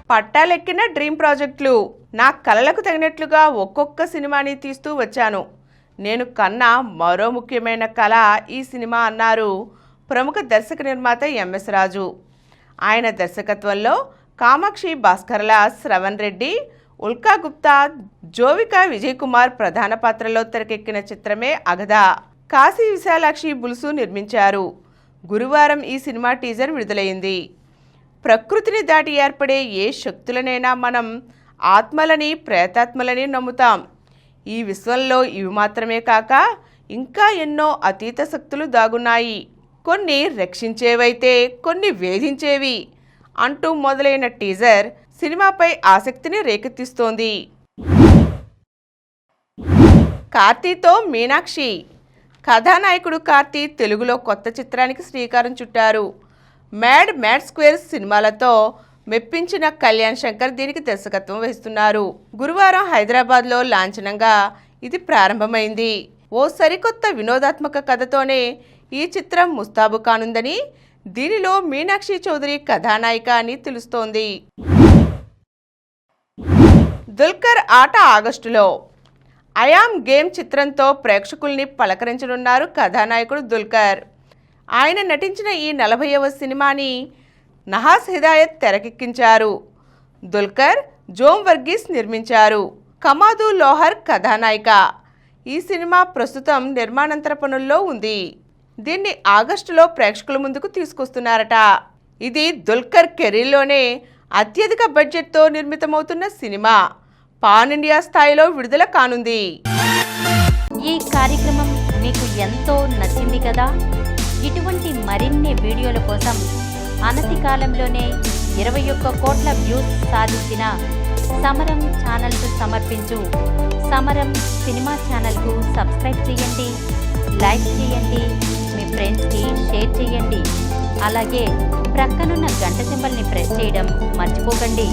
పట్టాలెక్కిన dream ప్రాజెక్టులు. నా కలలకు తగినట్లుగా ఒక్కొక్క సినిమాని తీస్తూ వచ్చాను. నేను కన్నా మరో ముఖ్యమైన కళ ఈ సినిమా అన్నారు ప్రముఖ దర్శక నిర్మాత ఎంఎస్ రాజు. ఆయన దర్శకత్వంలో కామాక్షి భాస్కర్ల, శ్రవణ్ రెడ్డి, ఉల్కా గుప్తా, జోవికా విజయ్ కుమార్ ప్రధాన పాత్రలో తెరకెక్కిన చిత్రమే అగధ. కాశీ విశాలాక్షి బుల్సు నిర్మించారు. గురువారం ఈ సినిమా టీజర్ విడుదలైంది. ప్రకృతిని దాటి ఏర్పడే ఏ శక్తులనైనా మనం ఆత్మలని, ప్రేతాత్మలని నమ్ముతాం. ఈ విశ్వంలో ఇవి మాత్రమే కాక ఇంకా ఎన్నో అతీత శక్తులు దాగున్నాయి. కొన్ని రక్షించేవైతే కొన్ని వేధించేవి అంటూ మొదలైన టీజర్ సినిమాపై ఆసక్తిని రేకెత్తిస్తోంది. కార్తీతో మీనాక్షి. కథానాయకుడు కార్తీ తెలుగులో కొత్త చిత్రానికి శ్రీకారం చుట్టారు. మ్యాడ్ స్క్వేర్ సినిమాలతో మెప్పించిన కళ్యాణ్ శంకర్ దీనికి దర్శకత్వం వహిస్తున్నారు. గురువారం హైదరాబాద్లో లాంఛనంగా ఇది ప్రారంభమైంది. ఓ సరికొత్త వినోదాత్మక కథతోనే ఈ చిత్రం ముస్తాబు కానుందని, దీనిలో మీనాక్షి చౌదరి కథానాయిక అని తెలుస్తోంది. దుల్కర్ ఆట ఆగస్టులో. ఐయామ్ గేమ్ చిత్రంతో ప్రేక్షకుల్ని పలకరించనున్నారు కథానాయకుడు దుల్కర్. ఆయన నటించిన ఈ 40వ సినిమాని నహాస్ హిదాయత్ తెరకెక్కించారు. దుల్కర్, జోమ్ వర్గీస్ నిర్మించారు. కమాదు లోహర్ కథానాయిక. ఈ సినిమా ప్రస్తుతం నిర్మాణాంతర పనుల్లో ఉంది. దీన్ని ఆగస్టులో ప్రేక్షకుల ముందుకు తీసుకొస్తున్నారట. ఇది దుల్కర్ కెరీర్లోనే అత్యధిక బడ్జెట్తో నిర్మితమవుతున్న సినిమా. పాన్ ఇండియా స్థాయిలో విడుదల కానుంది. ఈ కార్యక్రమం మీకు ఎంతో నచ్చింది కదా. ఇటువంటి మరిన్ని వీడియోల కోసం అనతి కాలంలోనే 21 కోట్ల వ్యూస్ సాధించిన సమరం ఛానల్కు సమర్పించు సమరం సినిమా ఛానల్కు సబ్స్క్రైబ్ చేయండి, లైక్ చేయండి, మీ ఫ్రెండ్స్కి షేర్ చేయండి. అలాగే ప్రక్కనున్న గంట సింబల్ని ప్రెస్ చేయడం మర్చిపోకండి.